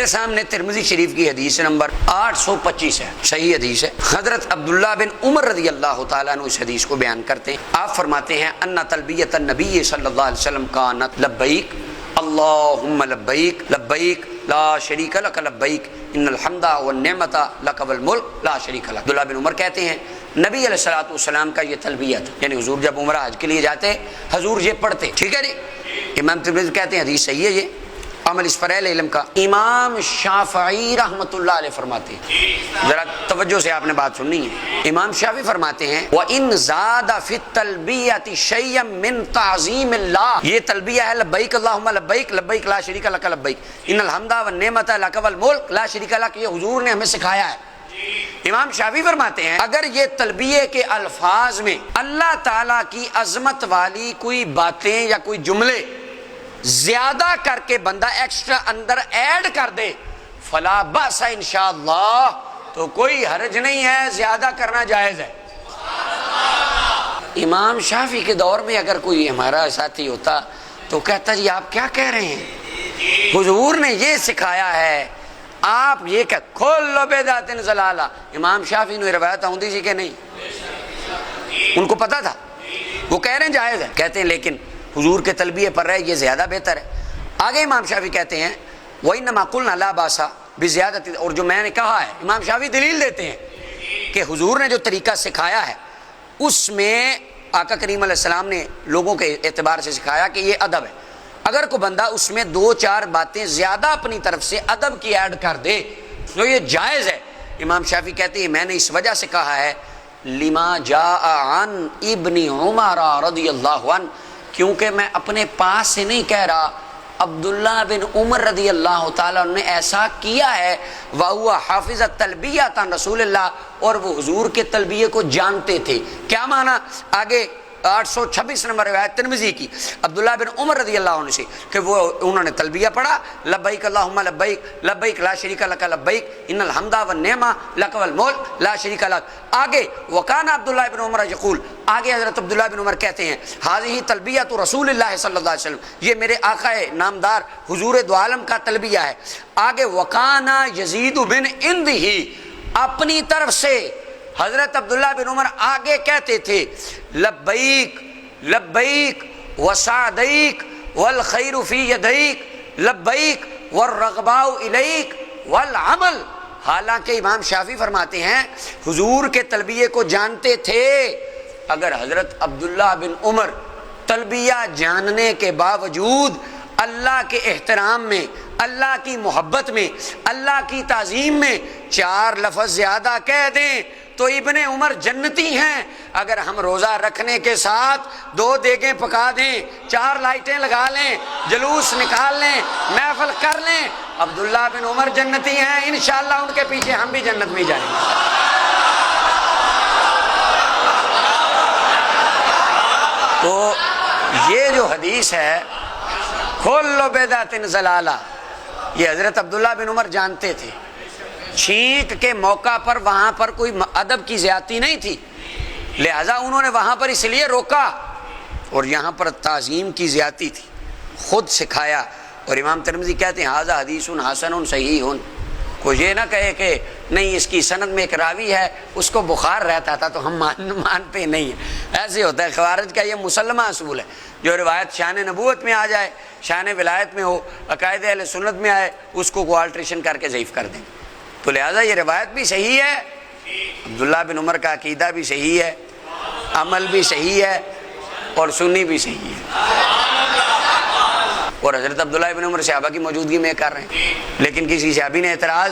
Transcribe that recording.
سامنے ترمذی شریف کی حدیث نمبر 825 ہے، صحیح حدیث ہے۔ حضرت عبداللہ بن عمر رضی اللہ تعالیٰ عنہ اس حدیث کو بیان کرتے ہیں۔ آپ فرماتے ہیں ان تلبیۃ النبی صلی اللہ علیہ وسلم کانت لبیک اللہم لبیک لبیک لا شریک لک لبیک ان الحمد والنعمت لک والملک لا شریک لک۔ عبداللہ بن عمر کہتے ہیں نبی علیہ الصلوۃ والسلام کا یہ تلبیہ تھا، یعنی حضور جب عمرہ حج کے لیے جاتے حضور یہ پڑھتے، ٹھیک ہے جی۔ امام ترمذی کہتے ہیں حدیث صحیح ہے، یہ عمل اس پر اہل علم کا۔ امام شافعی رحمۃ اللہ علیہ فرماتے ہیں، ذرا توجہ سے آپ نے بات سننی ہے، امام شافعی فرماتے ہیں وَإِن زَادَ فِي التَّلْبِيَّةِ شَيْئًا مِّن تَعْظِيمِ اللَّهِ، یہ تلبیہ ہے لبیک اللہم لبیک لبیک لا شریک لک لبیک ان الحمد والنعمت لک والملک لا شریک لک، یہ حضور نے ہمیں سکھایا ہے۔ امام شافعی فرماتے ہیں اگر یہ تلبیہ کے الفاظ میں اللہ تعالیٰ کی عظمت والی کوئی باتیں یا کوئی جملے زیادہ کر کے بندہ ایکسٹرا اندر ایڈ کر دے فلا باس انشاءاللہ، تو کوئی حرج نہیں ہے، زیادہ کرنا جائز ہے۔ امام شافعی کے دور میں اگر کوئی ہمارا ساتھی ہوتا تو کہتا جی آپ کیا کہہ رہے ہیں، حضور نے یہ سکھایا ہے، آپ یہ کہ کھل بدعت ضلالہ۔ امام شافعی نے روایت ہوندی سی کہ نہیں، ان کو پتا تھا، وہ کہہ رہے ہیں جائز ہے، کہتے ہیں لیکن حضور کے تلبیہ پر رہے یہ زیادہ بہتر ہے۔ آگے امام شافعی کہتے ہیں وَإِنَّمَا قُلْنَا لَا بَأْسَ بِزِيَادَةِ، اور جو میں نے کہا ہے امام شافعی دلیل دیتے ہیں کہ حضور نے جو طریقہ سکھایا ہے اس میں آقا کریم علیہ السلام نے لوگوں کے اعتبار سے سکھایا کہ یہ ادب ہے، اگر کوئی بندہ اس میں دو چار باتیں زیادہ اپنی طرف سے ادب کی ایڈ کر دے تو یہ جائز ہے۔ امام شافعی کہتے ہیں میں نے اس وجہ سے کہا ہے لما جاء عن ابن عمر رضی اللہ عنہ، کیونکہ میں اپنے پاس سے نہیں کہہ رہا، عبداللہ بن عمر رضی اللہ تعالیٰ نے ایسا کیا ہے، وَهُوَ حَافِظَ التَّلْبِيَّةَ عن رسول اللہ، اور وہ حضور کے تلبیہ کو جانتے تھے۔ کیا معنی؟ آگے 826 نمبر روایت ترمذی کی عبداللہ بن عمر رضی اللہ عنہ سے کہ وہ انہوں نے تلبیہ پڑھا لبیک اللہم لبیک لبیک لا شریک لک لبیک ان الحمد والنعمت لک والملک لا شریک لک۔ آگے وکان عبداللہ بن عمر یقول، آگے حضرت عبداللہ بن عمر کہتے ہیں ہذہ تلبیۃ رسول اللہ صلی اللہ علیہ وسلم، یہ میرے آقا نامدار حضور دو عالم کا تلبیہ ہے۔ آگے وکان یزید بن اندہ، اپنی طرف سے حضرت عبداللہ بن عمر آگے کہتے تھے لبیک لبیک وسعدیک والخیر فی یدیک لبیک والرغباء الیک والعمل۔ حالانکہ امام شافعی فرماتے ہیں حضور کے تلبیہ کو جانتے تھے، اگر حضرت عبداللہ بن عمر تلبیہ جاننے کے باوجود اللہ کے احترام میں، اللہ کی محبت میں، اللہ کی تعظیم میں چار لفظ زیادہ کہہ دیں تو ابن عمر جنتی ہیں۔ اگر ہم روزہ رکھنے کے ساتھ 2 دیگیں پکا دیں، 4 لائٹیں لگا لیں، جلوس نکال لیں، محفل کر لیں، عبداللہ بن عمر جنتی ہیں، انشاءاللہ ان کے پیچھے ہم بھی جنت میں جائیں گے۔ تو یہ جو حدیث ہے کھل بدعت ضلالہ، یہ حضرت عبداللہ بن عمر جانتے تھے۔ چھینک کے موقع پر وہاں پر کوئی ادب کی زیادتی نہیں تھی، لہذا انہوں نے وہاں پر اس لیے روکا، اور یہاں پر تعظیم کی زیادتی تھی، خود سکھایا۔ اور امام ترمذی کہتے ہیں ھذا حدیث حسن صحیح، کوئی یہ نہ کہے کہ نہیں اس کی سند میں ایک راوی ہے اس کو بخار رہتا تھا تو ہم مانتے نہیں ہیں، ایسے ہوتا ہے۔ خوارج کا یہ مسلمہ اصول ہے، جو روایت شان نبوت میں آ جائے، شان ولایت میں ہو، عقائد اہل سنت میں آئے، اس کو آلٹریشن کر کے ضعیف کر دیں۔ تو لہٰذا یہ روایت بھی صحیح ہے، عبداللہ بن عمر کا عقیدہ بھی صحیح ہے، عمل بھی صحیح ہے، اور سنی بھی صحیح ہے، اور حضرت عبداللہ بن عمر صحابہ کی موجودگی میں کر رہے ہیں، لیکن کسی صحابی نے اعتراض